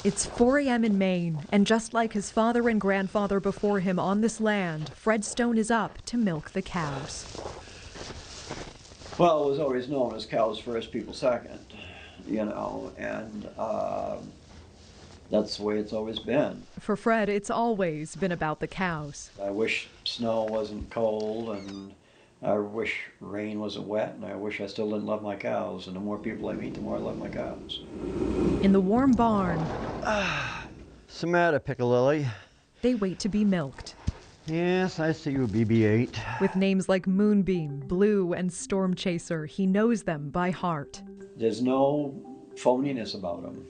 It's 4 a.m. in Maine, and just like his father and grandfather before him on this land, Fred Stone is up to milk the cows. Well, it was always known as cows first, people second, you know, and that's the way it's always been. For Fred, it's always been about the cows. I wish snow wasn't cold, and I wish rain wasn't wet, and I wish I still didn't love my cows. And the more people I meet, the more I love my cows. In the warm barn, What's the matter, Piccalilli? they wait to be milked. Yes, I see you, BB-8. With names like Moonbeam, Blue, and Storm Chaser, he knows them by heart. There's no phoniness about them.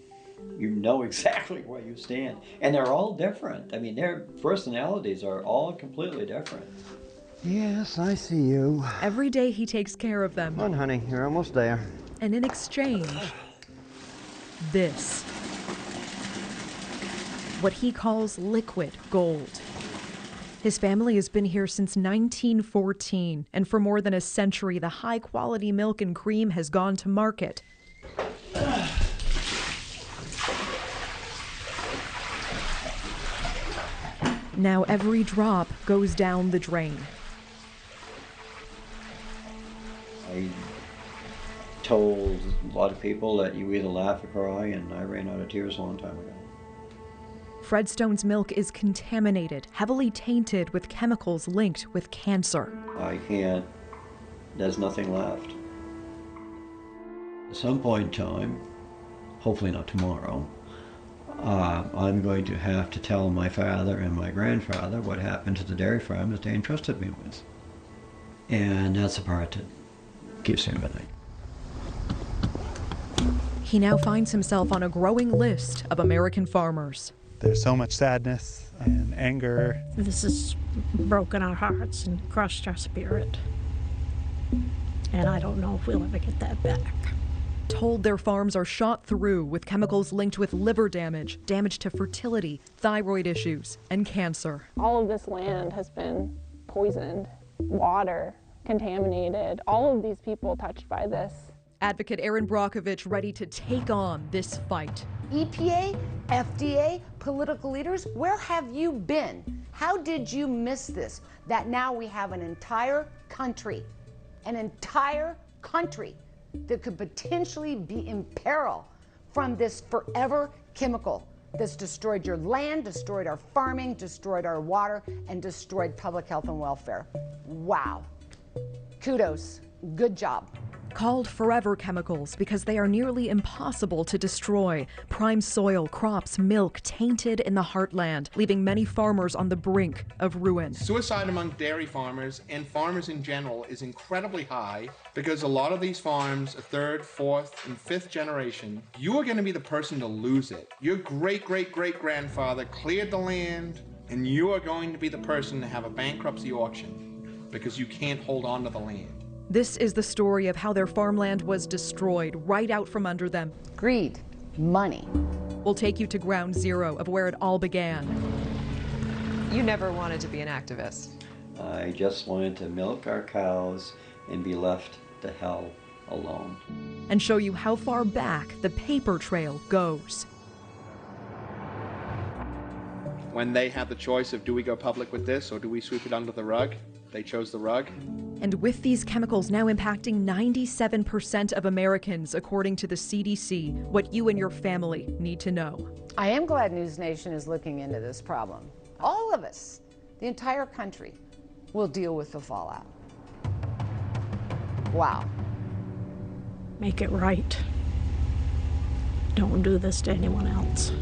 You know exactly where you stand. And they're all different. I mean, their personalities are all completely different. Yes, I see you. Every day he takes care of them. Come on, honey, you're almost there. And in exchange, this. What he calls liquid gold. His family has been here since 1914, and for more than a century, the high-quality milk and cream has gone to market. Now every drop goes down the drain. I told a lot of people that you either laugh or cry, and I ran out of tears a long time ago. Fred Stone's milk is contaminated, heavily tainted with chemicals linked with cancer. I can't, there's nothing left. At some point in time, hopefully not tomorrow, I'm going to have to tell my father and my grandfather what happened to the dairy farm that they entrusted me with. And that's the part that keeps me up at night. He now finds himself on a growing list of American farmers. There's so much sadness and anger. This has broken our hearts and crushed our spirit. And I don't know if we'll ever get that back. Told their farms are shot through with chemicals linked with liver damage, damage to fertility, thyroid issues, and cancer. All of this land has been poisoned, water contaminated, all of these people touched by this. Advocate Erin Brockovich ready to take on this fight. EPA, FDA, political leaders, where have you been? How did you miss this? That now we have an entire country that could potentially be in peril from this forever chemical that's destroyed your land, destroyed our farming, destroyed our water, and destroyed public health and welfare. Wow. Kudos. Good job. Called forever chemicals because they are nearly impossible to destroy. Prime soil, crops, milk tainted in the heartland, leaving many farmers on the brink of ruin. Suicide among dairy farmers and farmers in general is incredibly high because a lot of these farms, a third, fourth, and fifth generation, you are going to be the person to lose it. Your great-great-great-grandfather cleared the land, and you are going to be the person to have a bankruptcy auction because you can't hold on to the land. This is the story of how their farmland was destroyed right out from under them. Greed, money. We'll take you to ground zero of where it all began. You never wanted to be an activist. I just wanted to milk our cows and be left the hell alone. And show you how far back the paper trail goes. When they had the choice of do we go public with this or do we sweep it under the rug, they chose the rug. And with these chemicals now impacting 97% of Americans, according to the CDC, what you and your family need to know. I am glad NewsNation is looking into this problem. All of us, the entire country, will deal with the fallout. Wow. Make it right. Don't do this to anyone else.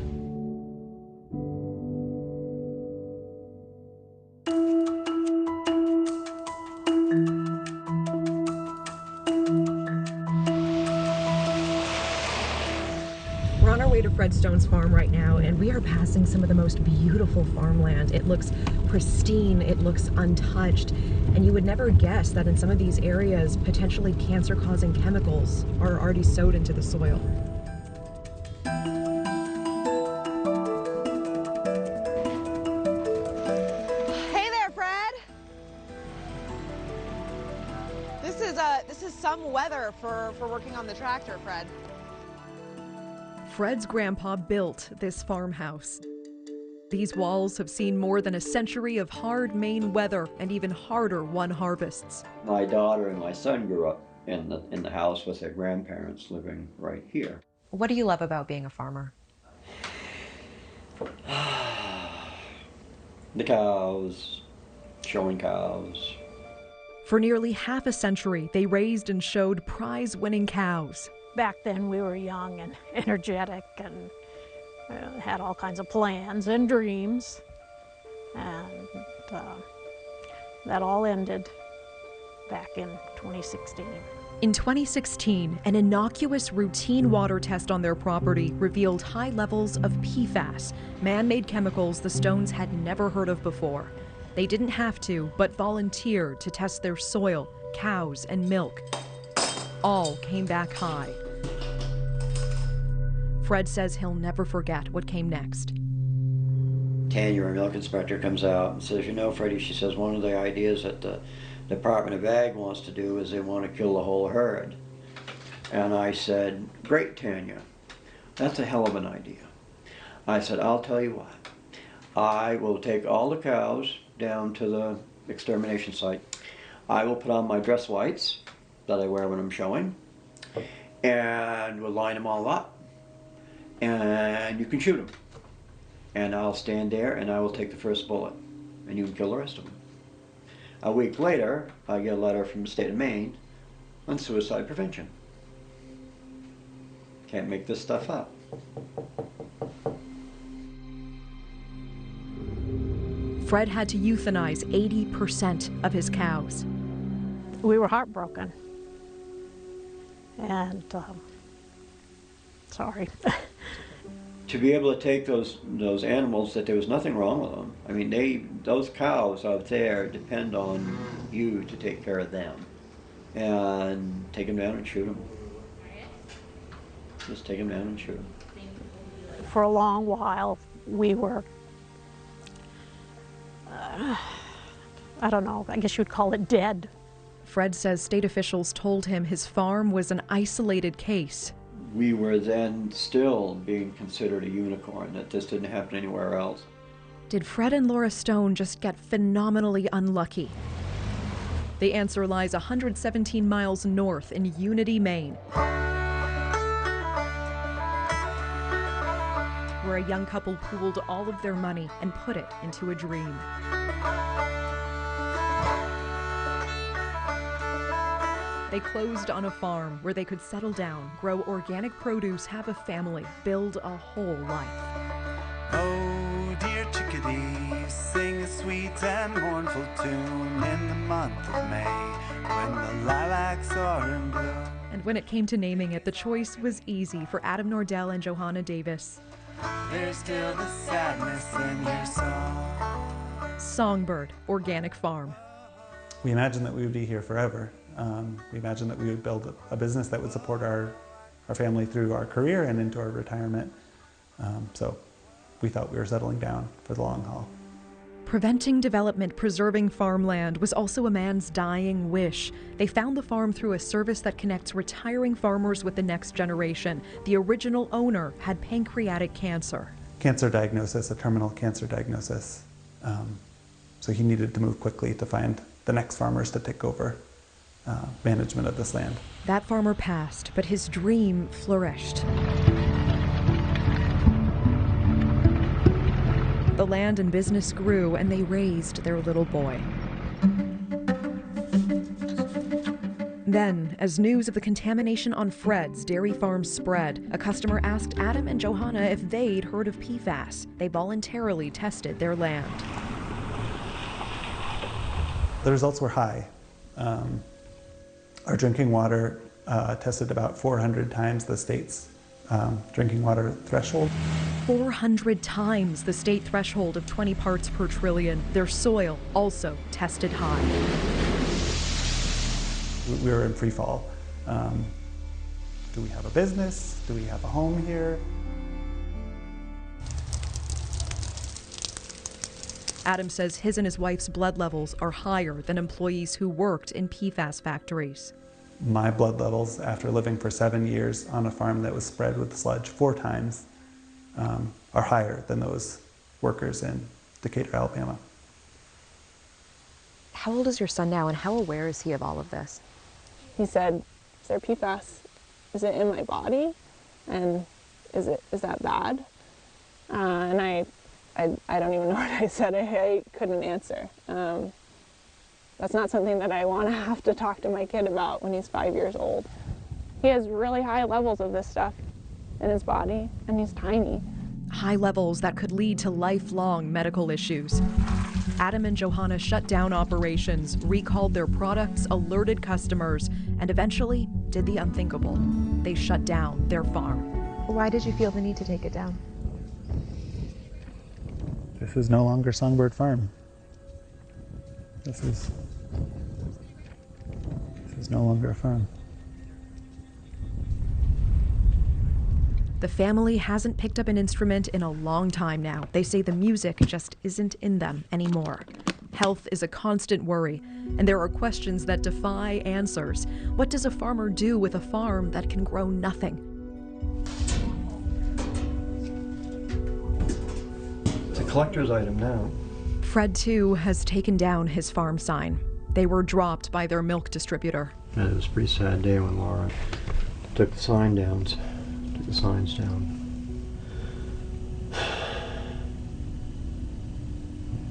We're on our way to Fred Stone's farm right now, and we are passing some of the most beautiful farmland. It looks pristine, it looks untouched, and you would never guess that in some of these areas, potentially cancer-causing chemicals are already sowed into the soil. Hey there, Fred. This is some weather for working on the tractor, Fred. Fred's grandpa built this farmhouse. These walls have seen more than a century of hard Maine weather and even harder one harvests. My daughter and my son grew up in the house with their grandparents living right here. What do you love about being a farmer? The cows, showing cows. For nearly half a century, they raised and showed prize-winning cows. Back then we were young and energetic and had all kinds of plans and dreams. And that all ended back in 2016. In 2016, an innocuous routine water test on their property revealed high levels of PFAS, man-made chemicals the Stones had never heard of before. They didn't have to, but volunteered to test their soil, cows, and milk. All came back high. Fred says he'll never forget what came next. Tanya, our milk inspector, comes out and says, you know, Freddie, she says, one of the ideas that the Department of Ag wants to do is they want to kill the whole herd. And I said, great, Tanya, that's a hell of an idea. I said, I'll tell you what, I will take all the cows down to the extermination site. I will put on my dress whites that I wear when I'm showing, and we'll line them all up, and you can shoot them. And I'll stand there and I will take the first bullet, and you can kill the rest of them. A week later, I get a letter from the state of Maine on suicide prevention. Can't make this stuff up. Fred had to euthanize 80% of his cows. We were heartbroken. And, sorry. To be able to take those animals that there was nothing wrong with them. I mean, those cows out there depend on you to take care of them. And take them down and shoot them. Just take them down and shoot them. For a long while, we were, I don't know, I guess you'd call it dead. Fred says state officials told him his farm was an isolated case. We were then still being considered a unicorn, that this didn't happen anywhere else. Did Fred and Laura Stone just get phenomenally unlucky? The answer lies 117 miles north in Unity, Maine, where a young couple pooled all of their money and put it into a dream. They closed on a farm where they could settle down, grow organic produce, have a family, build a whole life. Oh, dear chickadee, sing a sweet and mournful tune in the month of May, when the lilacs are in bloom. And when it came to naming it, the choice was easy for Adam Nordell and Johanna Davis. There's still the sadness in your song. Songbird Organic Farm. We imagined that we would be here forever. We imagined that we would build a business that would support our family through our career and into our retirement. So we thought we were settling down for the long haul. Preventing development, preserving farmland was also a man's dying wish. They found the farm through a service that connects retiring farmers with the next generation. The original owner had pancreatic cancer. Cancer diagnosis, a terminal cancer diagnosis. So he needed to move quickly to find the next farmers to take over management of this land. That farmer passed, but his dream flourished. The land and business grew, and they raised their little boy. Then, as news of the contamination on Fred's dairy farm spread, a customer asked Adam and Johanna if they'd heard of PFAS. They voluntarily tested their land. The results were high. Our drinking water tested about 400 times the state's drinking water threshold. 400 times the state threshold of 20 parts per trillion. Their soil also tested high. We were in free fall. Do we have a business? Do we have a home here? Adam says his and his wife's blood levels are higher than employees who worked in PFAS factories. My blood levels after living for 7 years on a farm that was spread with sludge 4 times are higher than those workers in Decatur, Alabama. How old is your son now, and how aware is he of all of this? He said, "Is there PFAS? Is it in my body? And is that bad?" And I don't even know what I said. I couldn't answer. That's not something that I want to have to talk to my kid about when he's 5 years old. He has really high levels of this stuff in his body, and he's tiny. High levels that could lead to lifelong medical issues. Adam and Johanna shut down operations, recalled their products, alerted customers, and eventually did the unthinkable. They shut down their farm. Why did you feel the need to take it down? This is no longer Songbird Farm. This is no longer a farm. The family hasn't picked up an instrument in a long time now. They say the music just isn't in them anymore. Health is a constant worry, and there are questions that defy answers. What does a farmer do with a farm that can grow nothing? It's a collector's item now. Fred, too, has taken down his farm sign. They were dropped by their milk distributor. Yeah, it was a pretty sad day when Laura took the signs down.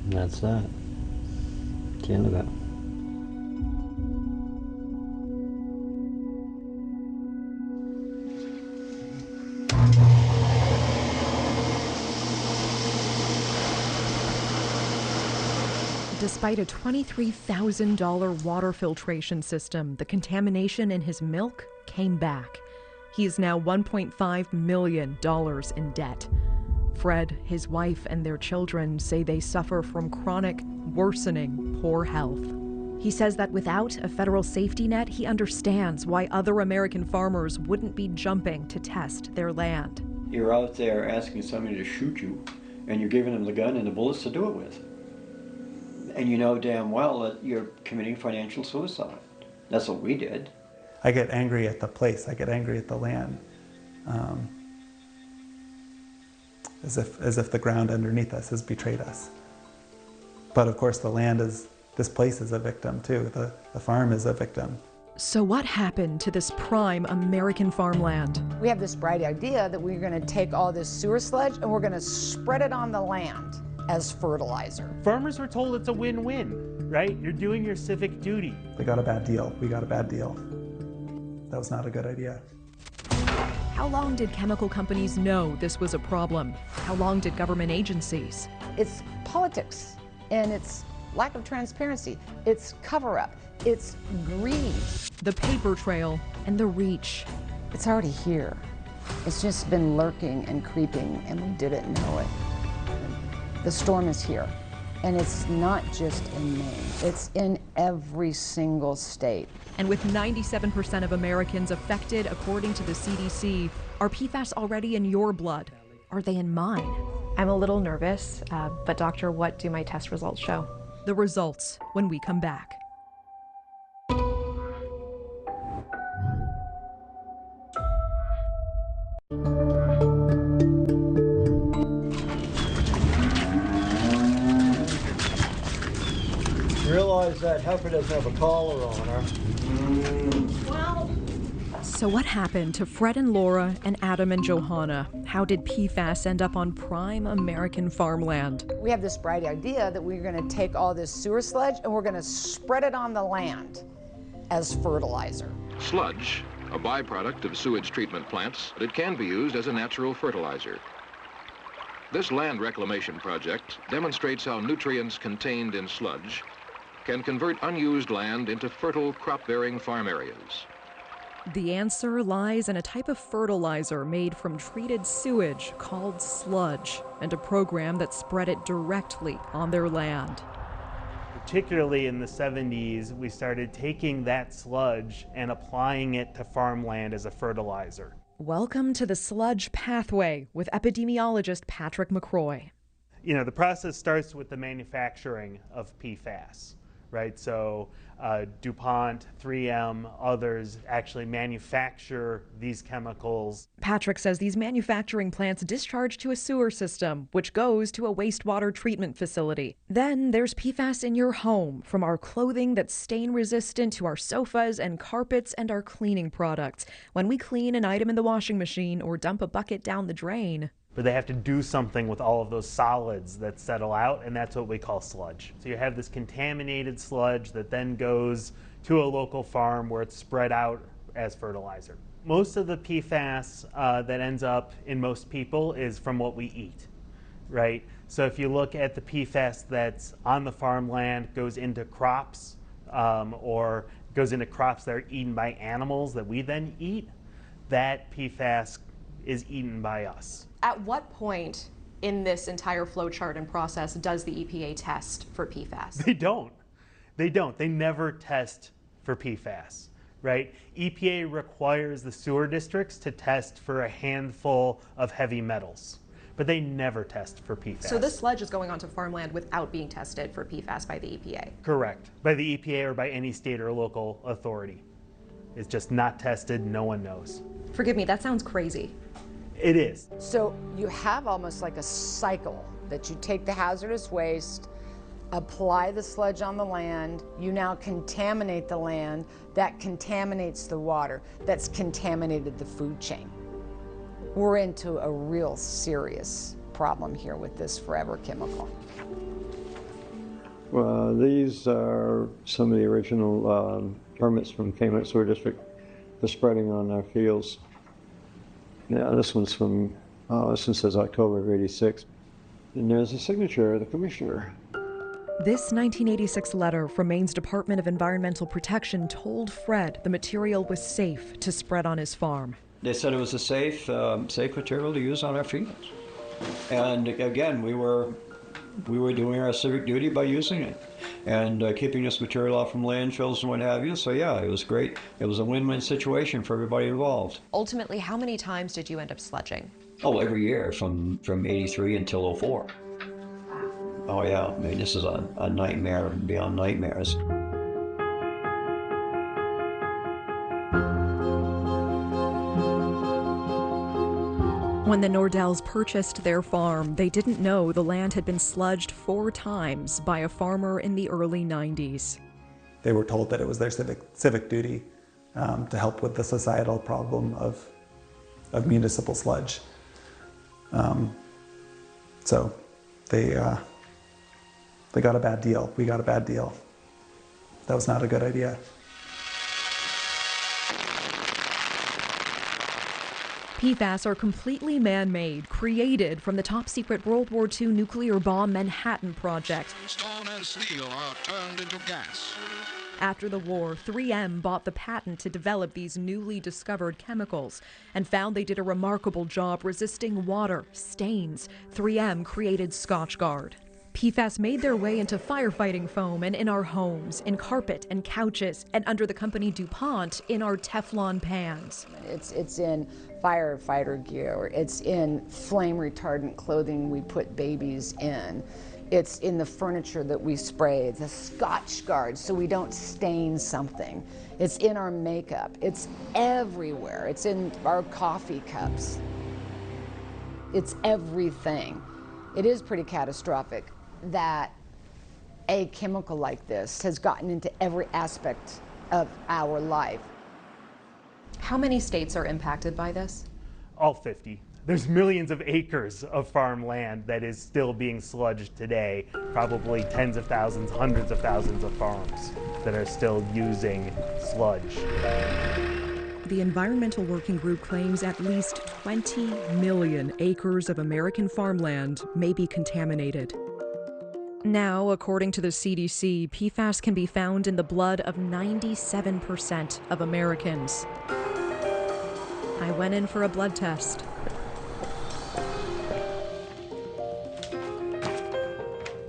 And that's that. It's the end of it. Despite a $23,000 water filtration system, the contamination in his milk came back. He is now $1.5 million in debt. Fred, his wife, and their children say they suffer from chronic, worsening poor health. He says that without a federal safety net, he understands why other American farmers wouldn't be jumping to test their land. You're out there asking somebody to shoot you, and you're giving them the gun and the bullets to do it with. And you know damn well that you're committing financial suicide. That's what we did. I get angry at the place. I get angry at the land. As if the ground underneath us has betrayed us. But of course this place is a victim too. The farm is a victim. So what happened to this prime American farmland? We have this bright idea that we're going to take all this sewer sludge and we're going to spread it on the land as fertilizer. Farmers were told it's a win-win, right? You're doing your civic duty. They got a bad deal. We got a bad deal. That was not a good idea. How long did chemical companies know this was a problem? How long did government agencies? It's politics, and it's lack of transparency. It's cover-up. It's greed. The paper trail and the reach. It's already here. It's just been lurking and creeping, and we didn't know it. The storm is here, and it's not just in Maine. It's in every single state. And with 97% of Americans affected, according to the CDC, are PFAS already in your blood? Are they in mine? I'm a little nervous, but doctor, what do my test results show? The results when we come back. Realize that heifer doesn't have a collar on her. So what happened to Fred and Laura and Adam and Johanna? How did PFAS end up on prime American farmland? We have this bright idea that we're going to take all this sewer sludge and we're going to spread it on the land as fertilizer. Sludge, a byproduct of sewage treatment plants, but it can be used as a natural fertilizer. This land reclamation project demonstrates how nutrients contained in sludge can convert unused land into fertile crop-bearing farm areas. The answer lies in a type of fertilizer made from treated sewage called sludge, and a program that spread it directly on their land. Particularly in the 70s, we started taking that sludge and applying it to farmland as a fertilizer. Welcome to the sludge pathway with epidemiologist Patrick McCroy. You know, the process starts with the manufacturing of PFAS. right? So DuPont, 3M, others actually manufacture these chemicals. Patrick says these manufacturing plants discharge to a sewer system, which goes to a wastewater treatment facility. Then there's PFAS in your home, from our clothing that's stain resistant to our sofas and carpets and our cleaning products. When we clean an item in the washing machine or dump a bucket down the drain, But they have to do something with all of those solids that settle out, and that's what we call sludge. So you have this contaminated sludge that then goes to a local farm where it's spread out as fertilizer. Most of the PFAS that ends up in most people is from what we eat, right? So if you look at the PFAS that's on the farmland, goes into crops, or goes into crops that are eaten by animals that we then eat, that PFAS is eaten by us. at what point in this entire flow chart and process does the EPA test for PFAS? They don't. They don't. They never test for PFAS, right? EPA requires the sewer districts to test for a handful of heavy metals, but they never test for PFAS. So this sludge is going onto farmland without being tested for PFAS by the EPA? Correct. By the EPA or by any state or local authority. It's just not tested, no one knows. Forgive me, that sounds crazy. It is. So you have almost like a cycle that you take the hazardous waste, apply the sludge on the land, you now contaminate the land, that contaminates the water, that's contaminated the food chain. We're into a real serious problem here with this forever chemical. Well, these are some of the original permits from Kmart Sewer District for spreading on our fields. Yeah, this one's from, this one says October of '86. And there's a signature of the commissioner. This 1986 letter from Maine's Department of Environmental Protection told Fred the material was safe to spread on his farm. They said it was a safe material to use on our fields. And again, we were doing our civic duty by using it and keeping this material off from landfills and what have you. So yeah, it was great. It was a win-win situation for everybody involved. Ultimately, how many times did you end up sludging? Oh, every year from '83 until '04. Oh yeah, I mean, this is a nightmare beyond nightmares. When the Nordells purchased their farm, they didn't know the land had been sludged 4 times by a farmer in the early 90s. They were told that it was their civic duty to help with the societal problem of municipal sludge. So they got a bad deal. We got a bad deal. That was not a good idea. PFAS are completely man-made, created from the top-secret World War II nuclear bomb Manhattan Project. Stone and steel are turned into gas. After the war, 3M bought the patent to develop these newly discovered chemicals and found they did a remarkable job resisting water, stains. 3M created Scotchgard. PFAS made their way into firefighting foam and in our homes, in carpet and couches, and under the company DuPont in our Teflon pans. It's in firefighter gear, it's in flame retardant clothing we put babies in. It's in the furniture that we spray, the Scotchgard, so we don't stain something. It's in our makeup, it's everywhere. It's in our coffee cups. It's everything. It is pretty catastrophic that a chemical like this has gotten into every aspect of our life. How many states are impacted by this? All 50. There's millions of acres of farmland that is still being sludged today. Probably tens of thousands, hundreds of thousands of farms that are still using sludge. The Environmental Working Group claims at least 20 million acres of American farmland may be contaminated. Now, according to the CDC, PFAS can be found in the blood of 97% of Americans. I went in for a blood test.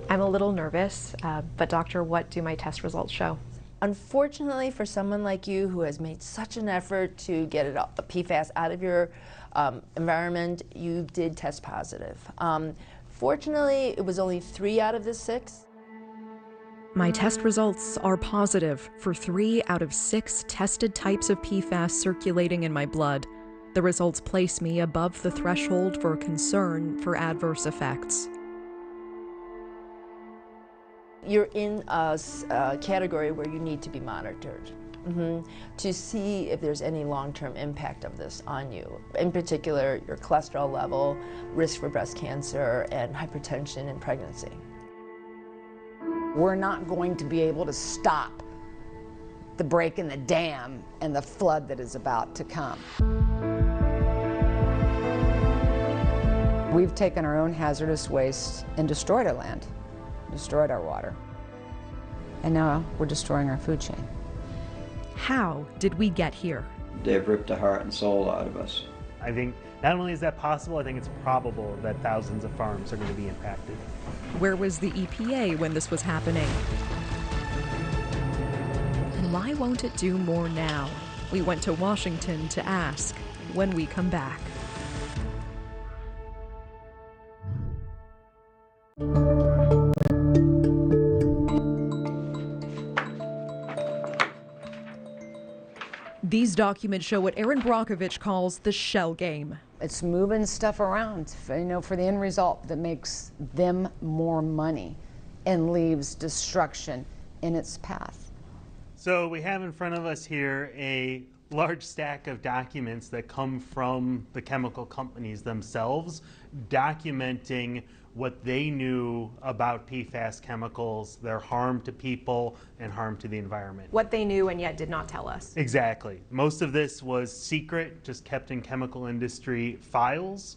I'm a little nervous, but doctor, what do my test results show? Unfortunately, for someone like you who has made such an effort to get PFAS out of your environment, you did test positive. Fortunately, it was only 3 out of the 6. My test results are positive for 3 out of 6 tested types of PFAS circulating in my blood. The results place me above the threshold for concern for adverse effects. You're in a category where you need to be monitored to see if there's any long-term impact of this on you. In particular, your cholesterol level, risk for breast cancer, and hypertension in pregnancy. We're not going to be able to stop the break in the dam and the flood that is about to come. We've taken our own hazardous waste and destroyed our land, destroyed our water, and now we're destroying our food chain. How did we get here? They've ripped the heart and soul out of us. I think not only is that possible, I think it's probable that thousands of farms are going to be impacted. Where was the EPA when this was happening? And why won't it do more now? We went to Washington to ask when we come back. These documents show what Erin Brockovich calls the shell game. It's moving stuff around, for the end result that makes them more money and leaves destruction in its path. So we have in front of us here a large stack of documents that come from the chemical companies themselves, documenting what they knew about PFAS chemicals, their harm to people and harm to the environment. What they knew and yet did not tell us. Exactly. Most of this was secret, just kept in chemical industry files,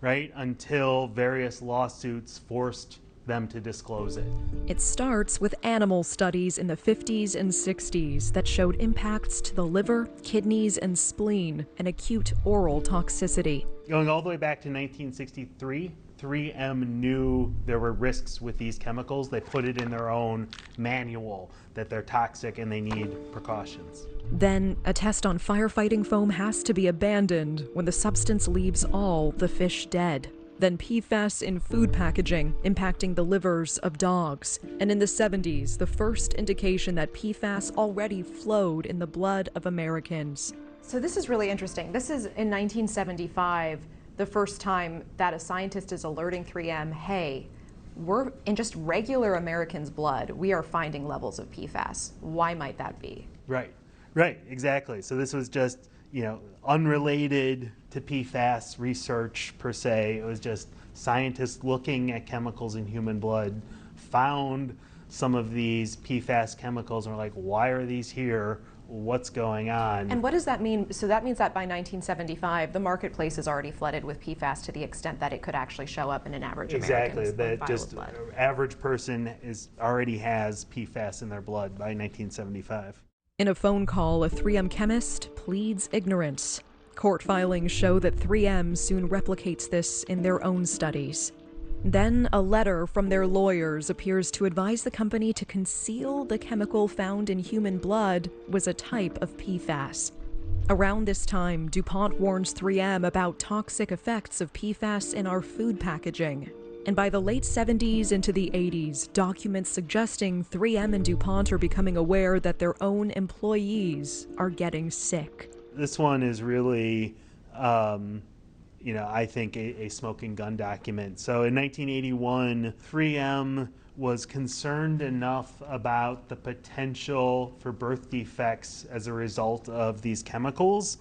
right, until various lawsuits forced them to disclose it. It starts with animal studies in the 50s and 60s that showed impacts to the liver, kidneys, and spleen, and acute oral toxicity. Going all the way back to 1963, 3M knew there were risks with these chemicals. They put it in their own manual that they're toxic and they need precautions. Then, a test on firefighting foam has to be abandoned when the substance leaves all the fish dead. Then PFAS in food packaging, impacting the livers of dogs. And in the 70s, the first indication that PFAS already flowed in the blood of Americans. So this is really interesting. This is in 1975, the first time that a scientist is alerting 3M, hey, we're in just regular Americans' blood, we are finding levels of PFAS. Why might that be? Right, exactly. So this was just, unrelated to PFAS research per se. It was just scientists looking at chemicals in human blood, found some of these PFAS chemicals and were like, why are these here? What's going on? And what does that mean? So that means that by 1975, the marketplace is already flooded with PFAS to the extent that it could actually show up in an average American's that vial just of blood. average person already has PFAS in their blood by 1975. In a phone call, a 3M chemist pleads ignorance. Court filings show that 3M soon replicates this in their own studies. Then, a letter from their lawyers appears to advise the company to conceal the chemical found in human blood was a type of PFAS. Around this time, DuPont warns 3M about toxic effects of PFAS in our food packaging. And by the late 70s into the 80s, documents suggesting 3M and DuPont are becoming aware that their own employees are getting sick. This one is really, I think a smoking gun document. So in 1981, 3M was concerned enough about the potential for birth defects as a result of these chemicals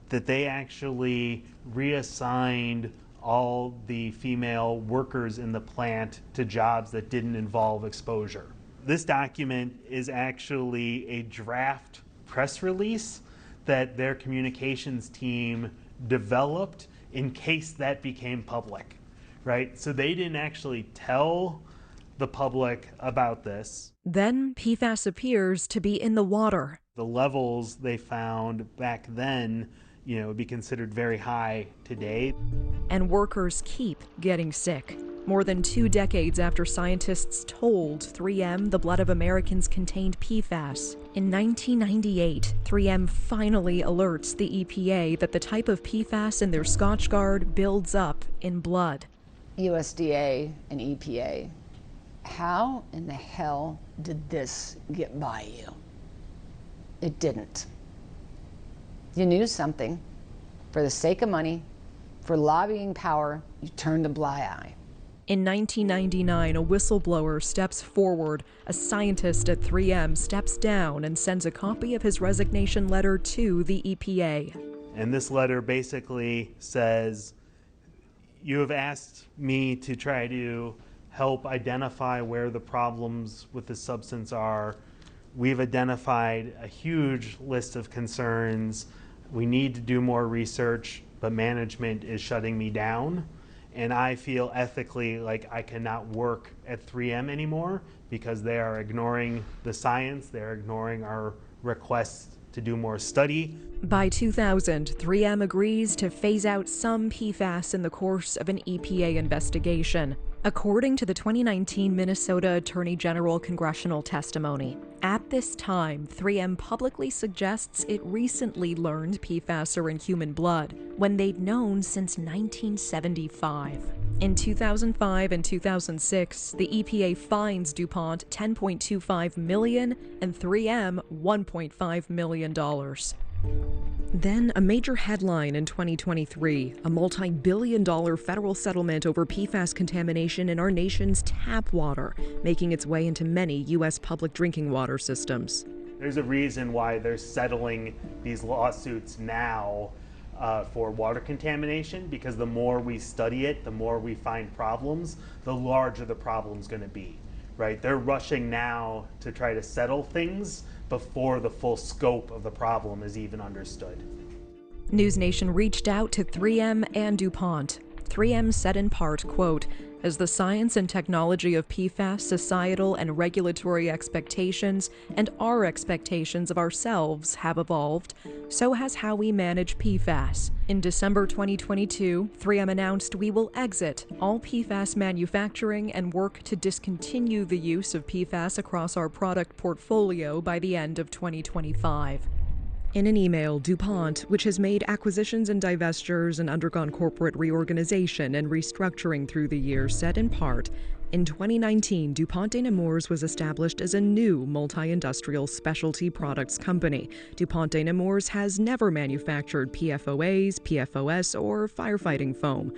that they actually reassigned all the female workers in the plant to jobs that didn't involve exposure. This document is actually a draft press release that their communications team developed in case that became public, right? So they didn't actually tell the public about this. Then PFAS appears to be in the water. The levels they found back then, would be considered very high today. And workers keep getting sick. More than 2 decades after scientists told 3M the blood of Americans contained PFAS, in 1998, 3M finally alerts the EPA that the type of PFAS in their Scotchgard builds up in blood. USDA and EPA How in the hell did this get by you? It didn't. You knew something. For the sake of money, for lobbying power, you turned a blind eye. In 1999, a whistleblower steps forward. A scientist at 3M steps down and sends a copy of his resignation letter to the EPA. And this letter basically says, you have asked me to try to help identify where the problems with this substance are. We've identified a huge list of concerns. We need to do more research, but management is shutting me down. And I feel ethically like I cannot work at 3M anymore because they are ignoring the science, they're ignoring our requests to do more study. By 2000, 3M agrees to phase out some PFAS in the course of an EPA investigation. According to the 2019 Minnesota Attorney General congressional testimony, at this time, 3M publicly suggests it recently learned PFAS are in human blood, when they'd known since 1975. In 2005 and 2006, the EPA fines DuPont $10.25 million and 3M $1.5 million. Then, a major headline in 2023, a multi-billion-dollar federal settlement over PFAS contamination in our nation's tap water, making its way into many U.S. public drinking water systems. There's a reason why they're settling these lawsuits now for water contamination, because the more we study it, the more we find problems, the larger the problem's going to be, right? They're rushing now to try to settle things before the full scope of the problem is even understood. NewsNation reached out to 3M and DuPont. 3M said in part, quote, "As the science and technology of PFAS, societal and regulatory expectations, and our expectations of ourselves have evolved, so has how we manage PFAS. In December 2022, 3M announced we will exit all PFAS manufacturing and work to discontinue the use of PFAS across our product portfolio by the end of 2025. In an email, DuPont, which has made acquisitions and divestitures and undergone corporate reorganization and restructuring through the years, said in part, in 2019, DuPont de Nemours was established as a new multi-industrial specialty products company. DuPont de Nemours has never manufactured PFOAs, PFOS, or firefighting foam.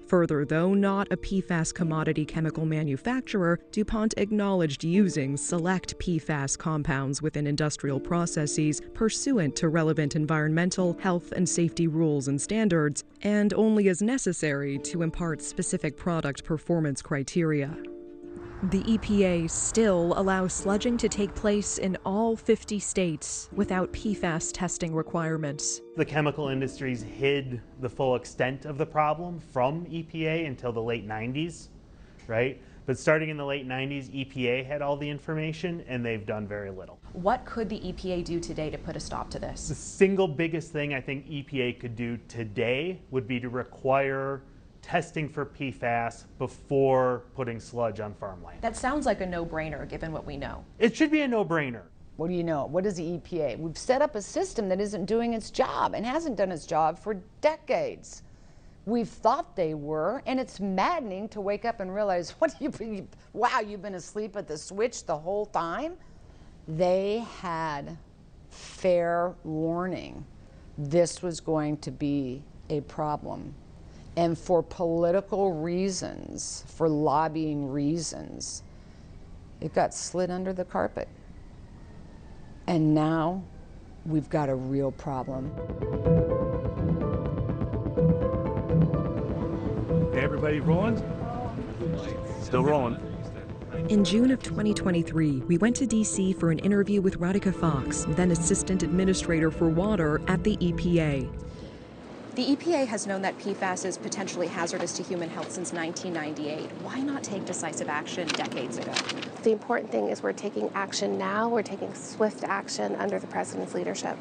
Further, though not a PFAS commodity chemical manufacturer, DuPont acknowledged using select PFAS compounds within industrial processes pursuant to relevant environmental, health, and safety rules and standards, and only as necessary to impart specific product performance criteria. The EPA still allows sludging to take place in all 50 states without PFAS testing requirements. The chemical industries hid the full extent of the problem from EPA until the late 90s, right? But starting in the late 90s, EPA had all the information, and they've done very little. What could the EPA do today to put a stop to this? The single biggest thing I think EPA could do today would be to require testing for PFAS before putting sludge on farmland. That sounds like a no-brainer given what we know. It should be a no-brainer. What do you know? What is the EPA? We've set up a system that isn't doing its job and hasn't done its job for decades. We've thought they were, and it's maddening to wake up and realize, wow, you've been asleep at the switch the whole time? They had fair warning. This was going to be a problem. And for political reasons, for lobbying reasons, it got slid under the carpet. And now we've got a real problem. Hey, everybody rolling? Still rolling. In June of 2023, we went to D.C. for an interview with Radhika Fox, then Assistant Administrator for Water at the EPA. The EPA has known that PFAS is potentially hazardous to human health since 1998. Why not take decisive action decades ago? The important thing is we're taking action now. We're taking swift action under the President's leadership.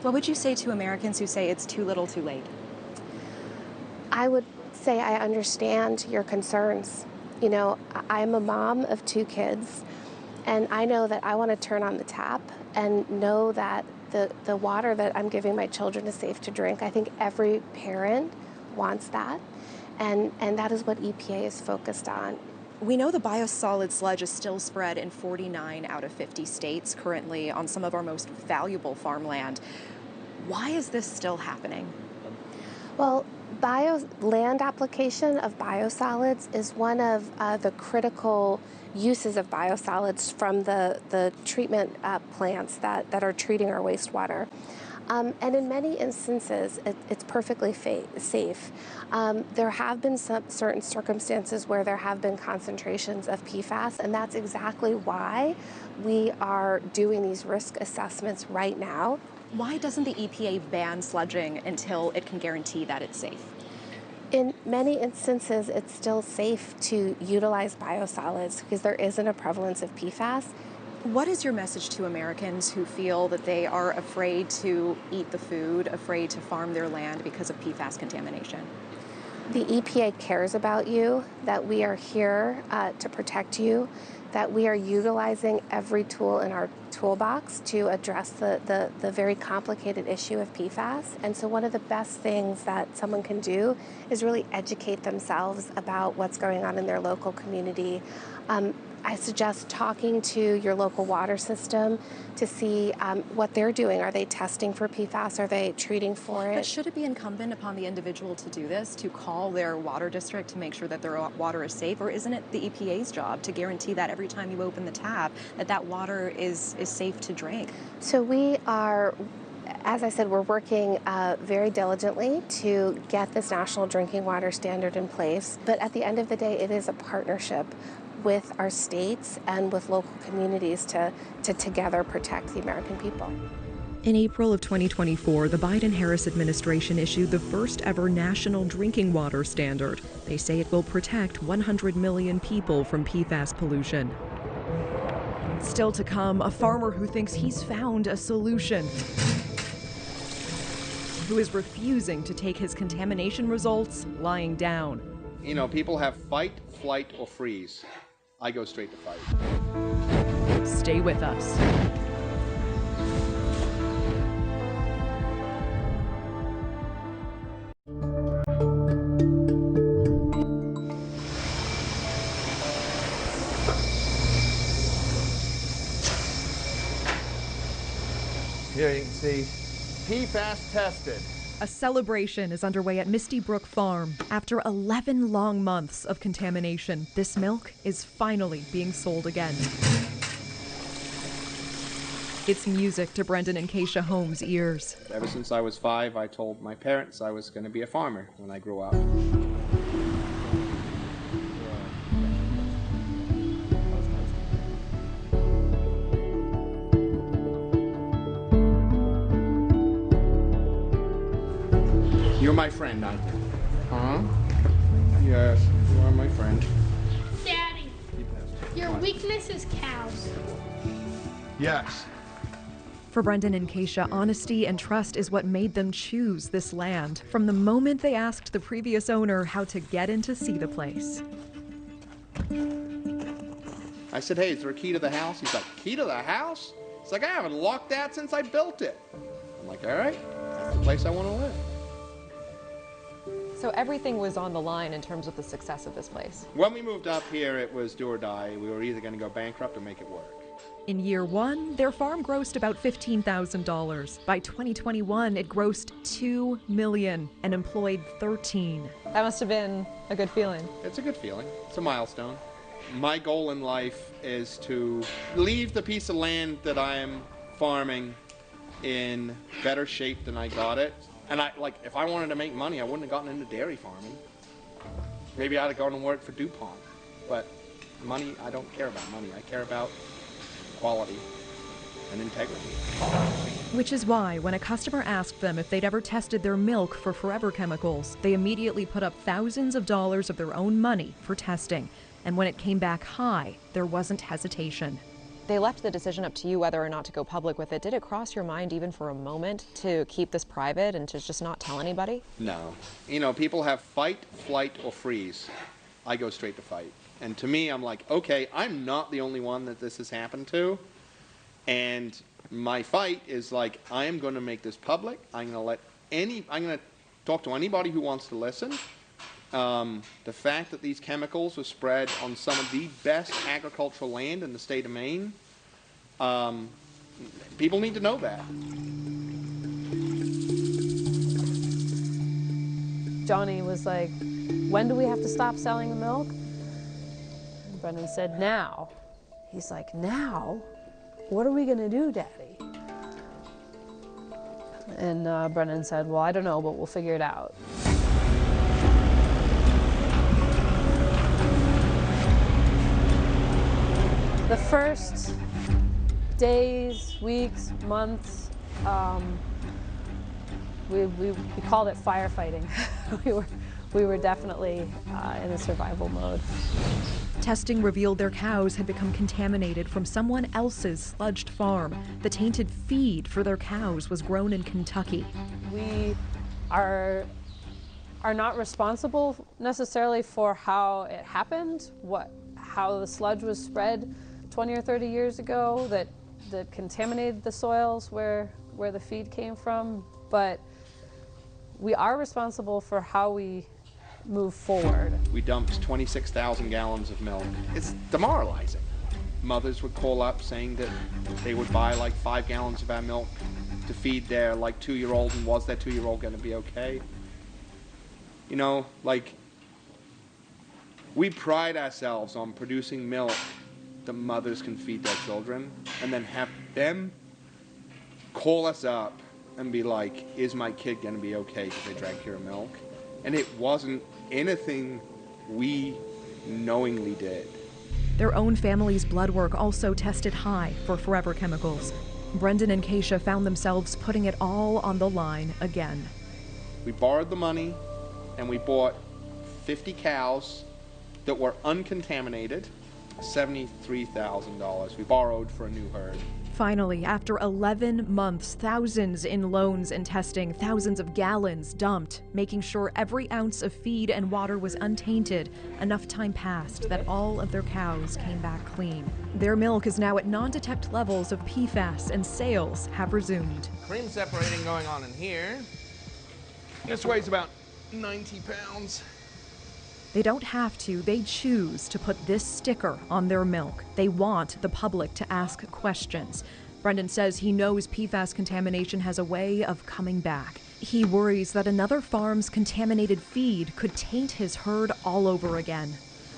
What would you say to Americans who say it's too little, too late? I would say I understand your concerns. You know, I'm a mom of 2 kids, and I know that I want to turn on the tap and know that the water that I'm giving my children is safe to drink. I think every parent wants that, and that is what EPA is focused on. We know the biosolid sludge is still spread in 49 out of 50 states currently on some of our most valuable farmland. Why is this still happening? Well, land application of biosolids is one of the critical uses of biosolids from the treatment plants that are treating our wastewater. And in many instances, it's perfectly safe. There have been some certain circumstances where there have been concentrations of PFAS, and that's exactly why we are doing these risk assessments right now. Why doesn't the EPA ban sludging until it can guarantee that it's safe? In many instances, it's still safe to utilize biosolids because there isn't a prevalence of PFAS. What is your message to Americans who feel that they are afraid to eat the food, afraid to farm their land because of PFAS contamination? The EPA cares about you, that we are here to protect you, that we are utilizing every tool in our toolbox to address the very complicated issue of PFAS. And so one of the best things that someone can do is really educate themselves about what's going on in their local community. I suggest talking to your local water system to see what they're doing. Are they testing for PFAS? Are they treating for it? But should it be incumbent upon the individual to do this, to call their water district to make sure that their water is safe? Or isn't it the EPA's job to guarantee that every time you open the tap, that water is safe to drink? So we are, as I said, we're working very diligently to get this national drinking water standard in place. But at the end of the day, it is a partnership with our states and with local communities to together protect the American people. In April of 2024, the Biden-Harris administration issued the first ever national drinking water standard. They say it will protect 100 million people from PFAS pollution. Still to come, a farmer who thinks he's found a solution, who is refusing to take his contamination results lying down. You know, people have fight, flight, or freeze. I go straight to fight. Stay with us. Here you can see PFAS tested. A celebration is underway at Misty Brook Farm. After 11 long months of contamination, this milk is finally being sold again. It's music to Brendan and Keisha Holmes' ears. Ever since I was 5, I told my parents I was going to be a farmer when I grew up. You're my friend, aren't you? Huh? Yes, you are my friend. Daddy, your weakness is cows. Yes. For Brendan and Keisha, honesty and trust is what made them choose this land from the moment they asked the previous owner how to get in to see the place. I said, hey, is there a key to the house? He's like, key to the house? It's like, I haven't locked that since I built it. I'm like, all right, that's the place I want to live. So everything was on the line in terms of the success of this place. When we moved up here, it was do or die. We were either going to go bankrupt or make it work. In year one, their farm grossed about $15,000. By 2021, it grossed $2 million and employed 13. That must have been a good feeling. It's a good feeling. It's a milestone. My goal in life is to leave the piece of land that I am farming in better shape than I got it. And if I wanted to make money, I wouldn't have gotten into dairy farming. Maybe I'd have gone and worked for DuPont. But money, I don't care about money. I care about quality and integrity. Which is why when a customer asked them if they'd ever tested their milk for forever chemicals, they immediately put up thousands of dollars of their own money for testing. And when it came back high, there wasn't hesitation. They left the decision up to you whether or not to go public with it. Did it cross your mind even for a moment to keep this private and to just not tell anybody? No. You know, people have fight, flight, or freeze. I go straight to fight. And to me, I'm like, okay, I'm not the only one that this has happened to. And my fight is like, I am going to make this public. I'm going to talk to anybody who wants to listen. The fact that these chemicals were spread on some of the best agricultural land in the state of Maine, people need to know that. Johnny was like, when do we have to stop selling the milk? And Brendan said, now. He's like, now? What are we gonna do, Daddy? And Brendan said, well, I don't know, but we'll figure it out. The first days, weeks, months, we called it firefighting. we were definitely in a survival mode. Testing revealed their cows had become contaminated from someone else's sludged farm. The tainted feed for their cows was grown in Kentucky. We are not responsible necessarily for how it happened, how the sludge was spread 20 or 30 years ago that contaminated the soils where the feed came from, but we are responsible for how we move forward. We dumped 26,000 gallons of milk. It's demoralizing. Mothers would call up saying that they would buy like 5 gallons of our milk to feed their like 2-year-old, and was that 2-year-old going to be okay? You know, like, we pride ourselves on producing milk that mothers can feed their children, and then have them call us up and be like, is my kid going to be okay because they drank your milk? And it wasn't anything we knowingly did. Their own family's blood work also tested high for forever chemicals. Brendan and Keisha found themselves putting it all on the line again. We borrowed the money and we bought 50 cows that were uncontaminated, $73,000 we borrowed for a new herd. Finally, after 11 months, thousands in loans and testing, thousands of gallons dumped, making sure every ounce of feed and water was untainted, enough time passed that all of their cows came back clean. Their milk is now at non-detect levels of PFAS, and sales have resumed. Cream separating going on in here. This weighs about 90 pounds. They don't have to, they choose to put this sticker on their milk. They want the public to ask questions. Brendan says he knows PFAS contamination has a way of coming back. He worries that another farm's contaminated feed could taint his herd all over again.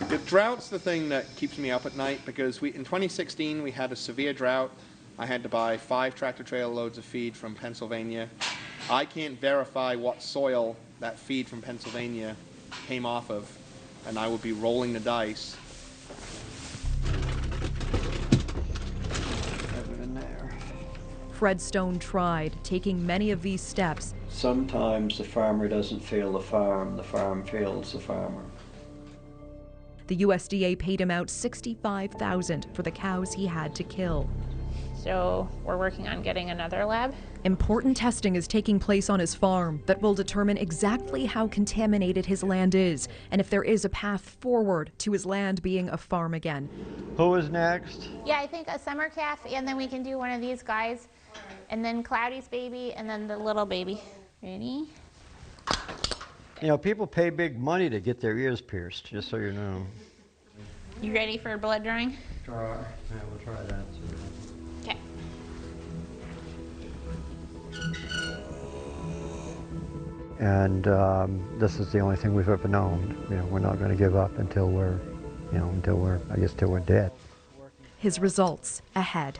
The drought's the thing that keeps me up at night, because in 2016 we had a severe drought. I had to buy 5 tractor-trailer loads of feed from Pennsylvania. I can't verify what soil that feed from Pennsylvania came off of, and I would be rolling the dice. Fred Stone tried, taking many of these steps. Sometimes the farmer doesn't fail the farm fails the farmer. The USDA paid him out $65,000 for the cows he had to kill. So we're working on getting another lab. Important testing is taking place on his farm that will determine exactly how contaminated his land is and if there is a path forward to his land being a farm again. Who is next? Yeah, I think a summer calf, and then we can do one of these guys, and then Cloudy's baby, and then the little baby. Ready? You know, people pay big money to get their ears pierced, just so you know. You ready for blood drawing? Try. Yeah, we'll try that too. Okay. And this is the only thing we've ever known. You know, we're not going to give up until we're, till we're dead. His results ahead.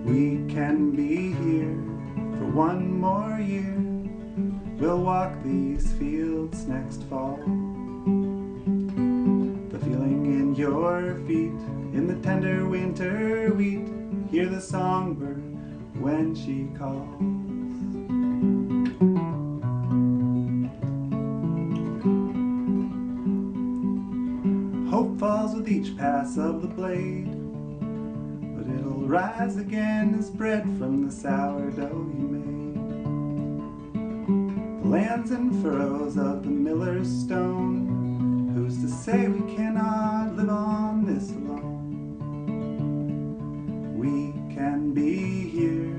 We can be here for one more year. We'll walk these fields next fall. The feeling in your feet, in the tender winter wheat. Hear the songbird when she calls. Hope falls with each pass of the blade, but it'll rise again as bread from the sourdough you made. The lands and furrows of the miller's stone. Who's to say we cannot live on this alone? We can be here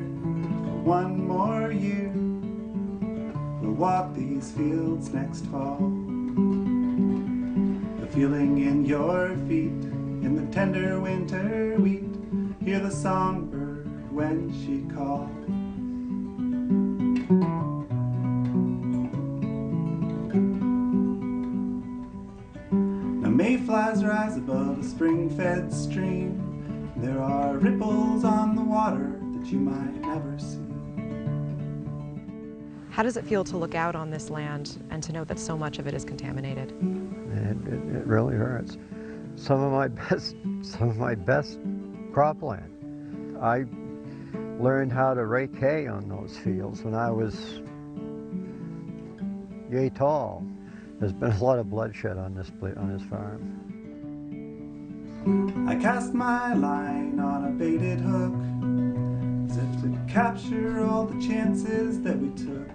for one more year. We'll walk these fields next fall. The feeling in your feet in the tender winter wheat. Hear the songbird when she calls. Now mayflies rise above a spring-fed stream. There are ripples on the water that you might never see. How does it feel to look out on this land and to know that so much of it is contaminated? It really hurts. Some of my best cropland. I learned how to rake hay on those fields when I was yay tall. There's been a lot of bloodshed on this farm. I cast my line on a baited hook, as if to capture all the chances that we took.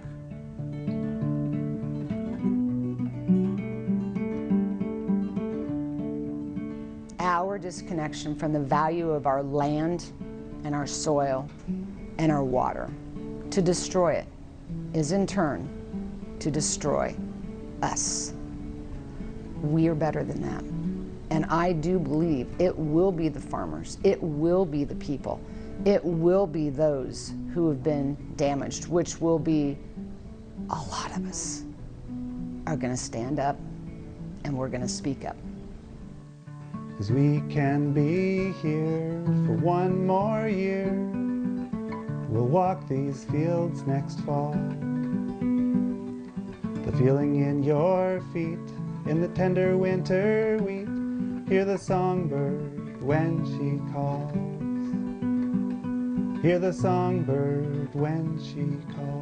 Our disconnection from the value of our land and our soil and our water, to destroy it, is in turn to destroy us. We are better than that. And I do believe it will be the farmers, it will be the people, it will be those who have been damaged, which will be a lot of us, are going to stand up and we're going to speak up. 'Cause we can be here for one more year. We'll walk these fields next fall. The feeling in your feet in the tender winter wheat. Hear the songbird when she calls. Hear the songbird when she calls.